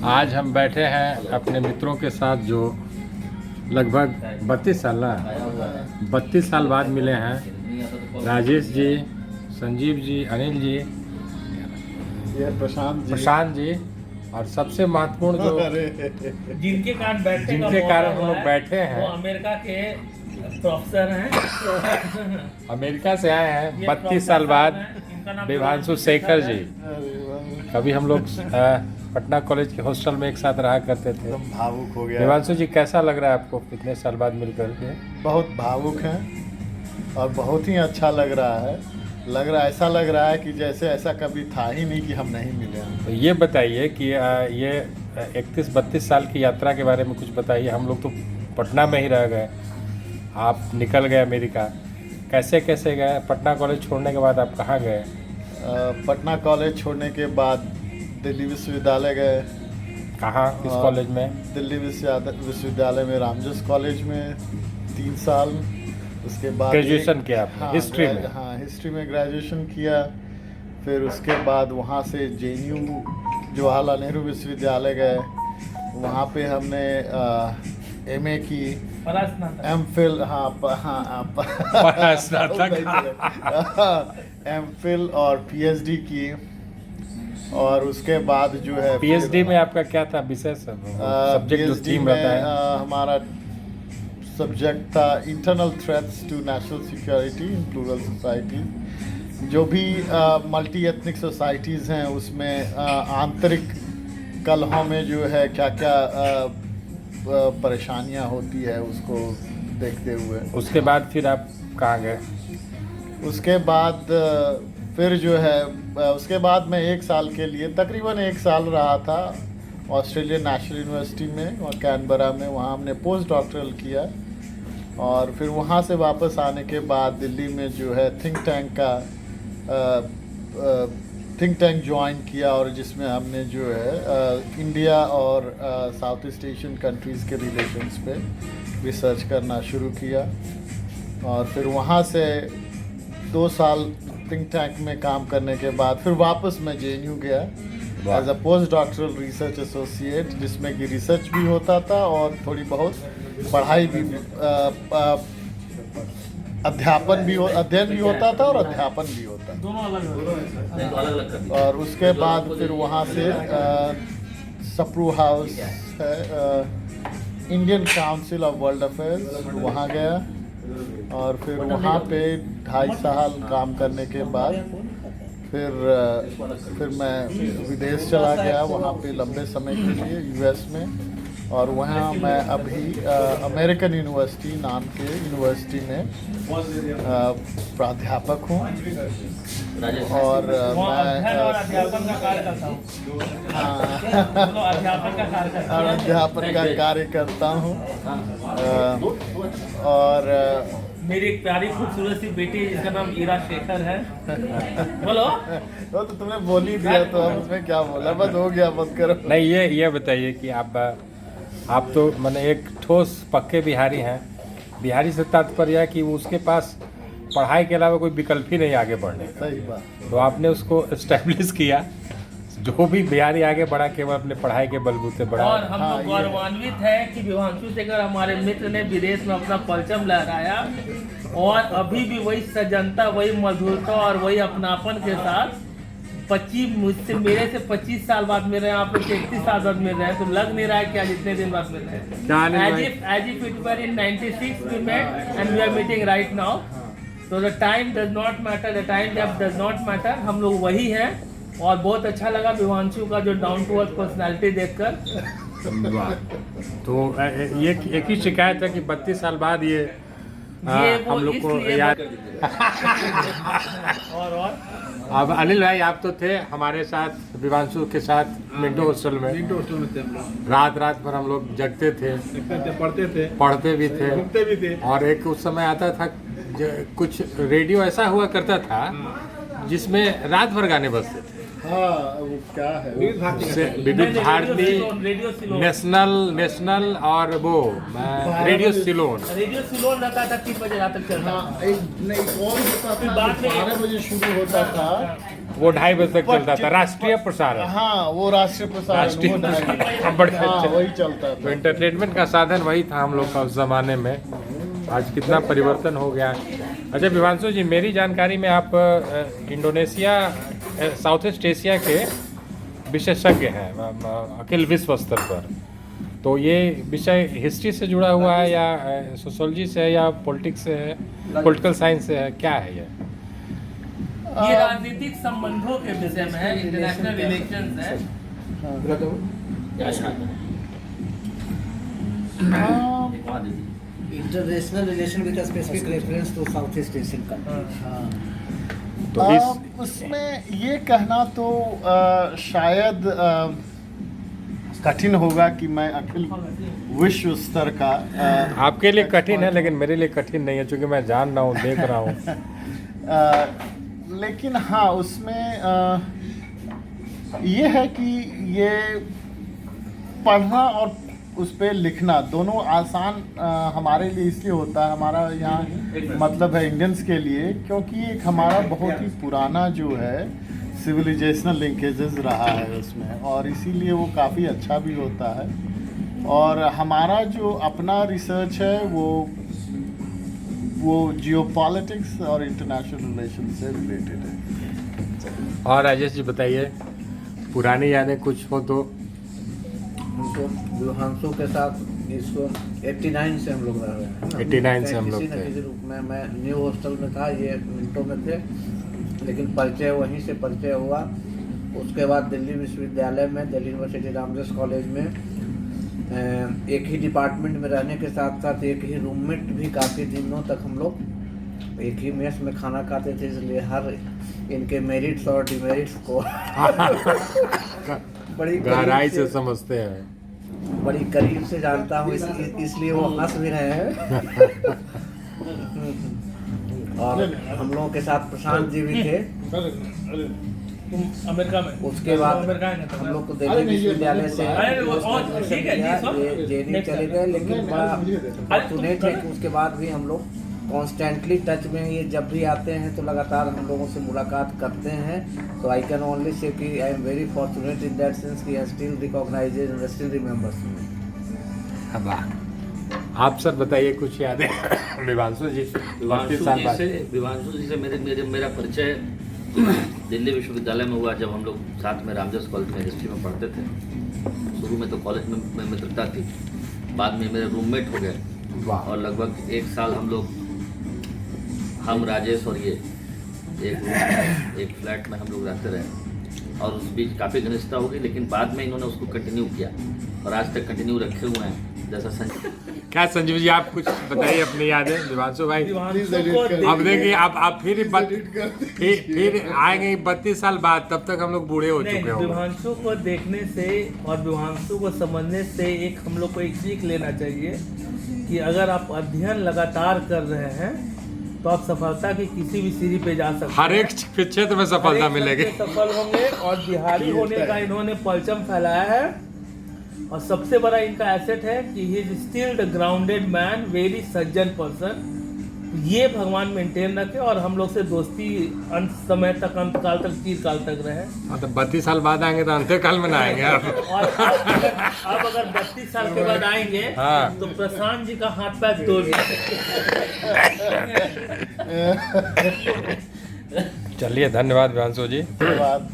आज हम बैठे हैं अपने मित्रों के साथ जो लगभग 32 साल 32 साल बाद मिले हैं। राजेश जी, संजीव जी, अनिल जी, ये प्रशांत जी और सबसे महत्वपूर्ण जो जिनके कारण हम लोग बैठे हैं, वो अमेरिका के प्रोफेसर हैं। अमेरिका से आए हैं 32 साल बाद, देवांशु शेखर जी। कभी हम लोग पटना कॉलेज के हॉस्टल में एक साथ रहा करते थे। एकदम भावुक हो गया। देवांशु जी, कैसा लग रहा है आपको कितने साल बाद मिलकर के? बहुत भावुक हैं और बहुत ही अच्छा लग रहा है। ऐसा लग रहा है कि जैसे ऐसा कभी था ही नहीं कि हम नहीं मिले हैं। तो ये बताइए कि ये 31-32 साल की यात्रा के बारे में कुछ बताइए। हम लोग तो पटना में ही रह गए, आप निकल गए अमेरिका। कैसे कैसे गए? पटना कॉलेज छोड़ने के बाद आप कहाँ गए? पटना कॉलेज छोड़ने के बाद दिल्ली विश्वविद्यालय गए। कहाँ, किस कॉलेज में? दिल्ली विश्वविद्यालय में रामजस कॉलेज में 3 साल। उसके बाद ग्रेजुएशन किया आपने? हिस्ट्री में? हाँ, हिस्ट्री में ग्रेजुएशन किया। फिर उसके बाद वहाँ से JNU जवाहरलाल नेहरू विश्वविद्यालय गए। वहाँ पे हमने MA की, MPhil, MPhil और PhD की। और उसके बाद जो है PhD में आपका क्या था विषय? सब्जेक्ट जो PhD थीम में रहता है? हमारा सब्जेक्ट था internal threats to national security in plural society. जो भी मल्टी एथनिक सोसाइटीज़ हैं उसमें आंतरिक कलहों में जो है क्या क्या परेशानियां होती है उसको देखते हुए। उसके बाद फिर आप कहाँ गए? उसके बाद फिर जो है उसके बाद मैं 1 साल के लिए, तकरीबन 1 साल रहा था ऑस्ट्रेलियन नेशनल यूनिवर्सिटी में और कैनबरा में। वहाँ हमने पोस्ट डॉक्टरल किया और फिर वहाँ से वापस आने के बाद दिल्ली में जो है थिंक टैंक ज्वाइन किया और जिसमें हमने जो है इंडिया और साउथ ईस्ट एशियन कंट्रीज़ के रिलेशंस पे रिसर्च करना शुरू किया। और फिर वहाँ से 2 साल थिंक टैंक में काम करने के बाद फिर वापस मैं JNU गया as a post doctoral research associate, जिसमें कि रिसर्च भी होता था और थोड़ी बहुत पढ़ाई भी, अध्ययन भी होता था और अध्यापन भी होता था। दोनों अलग। और उसके बाद फिर वहाँ से सप्रू हाउस है, Indian council of world affairs, वहाँ गया और फिर वहाँ पे 2.5 साल काम करने के बाद फिर मैं विदेश चला गया, वहाँ पे लंबे समय के लिए US में। और वहाँ मैं अभी अमेरिकन यूनिवर्सिटी नाम के यूनिवर्सिटी में प्राध्यापक हूँ और मैं अध्यापन का कार्य करता हूँ। और मेरी एक प्यारी खूबसूरत सी बेटी है जिसका नाम ईरा शेखर है। बोलो। वो तो तुमने बोल ही दिया तो हम उसमें क्या बोला, बस हो गया, मत करो। नहीं, ये बताइए कि आप तो माने एक ठोस पक्के बिहारी हैं। बिहारी से तात्पर्य है कि उसके पास पढ़ाई के अलावा कोई विकल्प ही नहीं आगे बढ़ने का। सही बात। तो आपने उसको एस्टेब्लिश किया। जो भी बिहारी आगे बढ़ा केवल अपने पढ़ाई के बलबूते बढ़ा। और हम लोग गौरवान्वित है कि देवांशु शेखर हमारे मित्र ने विदेश में अपना परचम लहराया और अभी भी वही सजनता, वही मधुरता और वही अपनापन के साथ 25 मेरे से 25 साल बाद मिल रहे हैं, आप लोग 31 साल बाद मिल रहे हैं, तो लग नहीं रहा है कि आज इतने दिन बाद मिल रहे हैं। As if it were in 96 we met and we are meeting right now. So the time does not matter, the time gap does not matter. हम लोग वही हैं और बहुत अच्छा लगा देवांशु का जो डाउन टू अर्थ पर्सनैलिटी देखकर। तो ये एक ही शिकायत है कि 32 साल बाद ये हम लोग को याद। और अब अनिल भाई, आप तो थे हमारे साथ देवांशु के साथ मिंटो हॉस्टल में थे हम लोग। रात भर हम लोग जगते थे, पढ़ते भी थे। और एक उस समय आता था कुछ रेडियो ऐसा हुआ करता था जिसमें रात भर गाने बजते थे। हाँ, वो क्या है, विविध भारती, नेशनल और वो रेडियो सिलोन रहता था 3 बजे रात तक चलता। नहीं, कौन होता था, 12 बजे शुरू होता था वो 2:30 बजे तक चलता था, राष्ट्रीय प्रसारण। हाँ, वो राष्ट्रीय प्रसारण राष्ट्रीय वो प्रसारण बड़े हाँ, अच्छे। वही चलता तो था। एंटरटेनमेंट का साधन वही था हम लोग का उस जमाने में। आज कितना परिवर्तन हो गया। अच्छा विवांशु जी, मेरी जानकारी में आप इंडोनेशिया साउथ ईस्ट एशिया के विशेषज्ञ हैं अखिल विश्व स्तर पर। तो ये विषय हिस्ट्री से जुड़ा हुआ है या सोशोलॉजी से है या पॉलिटिक्स से है, पॉलिटिकल साइंस से है, क्या है ये? ये राजनीतिक संबंधों के विषय में है, इंटरनेशनल रिलेशंस है। International relation with a specific reference to Southeast Asian country. तो इस उसमें ये कहना तो शायद कठिन होगा कि मैं अखिल विश्व स्तर का आपके लिए कठिन है, लेकिन मेरे लिए कठिन नहीं है, क्योंकि मैं जान रहा हूँ, देख रहा हूँ। लेकिन हाँ, उसमें ये है कि ये पढ़ना और उस पर लिखना दोनों आसान हमारे लिए इसलिए होता है, हमारा यहाँ मतलब है इंडियंस के लिए, क्योंकि एक हमारा बहुत ही पुराना जो है सिविलाइजेशनल लिंकेजेस रहा है उसमें, और इसीलिए वो काफ़ी अच्छा भी होता है। और हमारा जो अपना रिसर्च है वो जियोपॉलिटिक्स और इंटरनेशनल रिलेशन से रिलेटेड है। और राजेश जी बताइए, पुरानी यादें कुछ हो तो? उनको विवांशु के साथ इसको 89 से हम लोग रह रहे हैं ना। 89 से हम लोग किसी न थे। किसी रूप में मैं न्यू हॉस्टल में था, ये मिनटों में थे, लेकिन परिचय वहीं से परिचय हुआ। उसके बाद दिल्ली विश्वविद्यालय में, दिल्ली यूनिवर्सिटी रामदास कॉलेज में एक ही डिपार्टमेंट में रहने के साथ साथ एक ही रूममेट भी काफ़ी दिनों तक हम लोग एक ही मेस में खाना खाते थे, इसलिए हर इनके मेरिट्स और डिमेरिट्स को बड़ी गहराई से समझते हैं। बड़ी करीब से जानता हूँ, इसलिए वो हंस भी रहे हैं। और हम लोगों के साथ प्रशांत जी भी थे। तुम अमेरिका में, उसके बाद अमेरिका में हम लोग को दिल्ली विश्वविद्यालय से ठीक है जी, सब जेएनयू चले गए, लेकिन बड़ा फॉर्चुनेट है कि उसके बाद भी हम लोग कॉन्स्टेंटली टच में हैं। ये जब भी आते हैं तो लगातार हम लोगों से मुलाकात करते हैं। तो आई कैन ओनली से कि I am very fortunate in that sense कि still recognises and still remembers me. आप सर बताइए कुछ यादें। विवांशु जी, विवांशु जी से मेरा परिचय दिल्ली विश्वविद्यालय में हुआ, जब हम लोग साथ में रामदास कॉलेज में हिस्ट्री में पढ़ते थे। शुरू में तो कॉलेज में मित्रता थी, बाद में मेरे रूममेट हो गए और लगभग 1 साल हम राजेश और ये एक फ्लैट में हम लोग रहते रहे और उस बीच काफ़ी घनिष्ठता हो गई, लेकिन बाद में इन्होंने उसको कंटिन्यू किया और आज तक कंटिन्यू रखे हुए हैं। जैसा संजय, क्या संजीव जी आप कुछ बताइए अपनी यादें? विवांशु भाई, अब देखिए आप फिर आएंगे 32 साल बाद, तब तक हम लोग बूढ़े हो चुके होंगे। विवांशु को देखने से और विवांशु को समझने से एक हम लोग को एक सीख लेना चाहिए कि अगर आप अध्ययन लगातार कर रहे हैं तो आप सफलता की किसी भी सीढ़ी पे जा सकते हैं। हर एक क्षेत्र में सफलता मिलेगी। सफल होंगे। और बिहारी होने का इन्होंने परचम फैलाया है और सबसे बड़ा इनका एसेट है कि he is still the grounded man, very Sajjan person. ये भगवान मेंटेन रखे और हम लोग से दोस्ती अंत समय तक, अंतकाल तक, चिरकाल तक रहे। हाँ, तो 32 साल बाद आएंगे तो अंत्यकाल में ना आएंगे आप। और अब अगर 32 साल के बाद आएंगे हाँ। तो प्रशांत जी का हाथ पैर तोड़ चलिए, धन्यवाद विवांशु जी। धन्यवाद।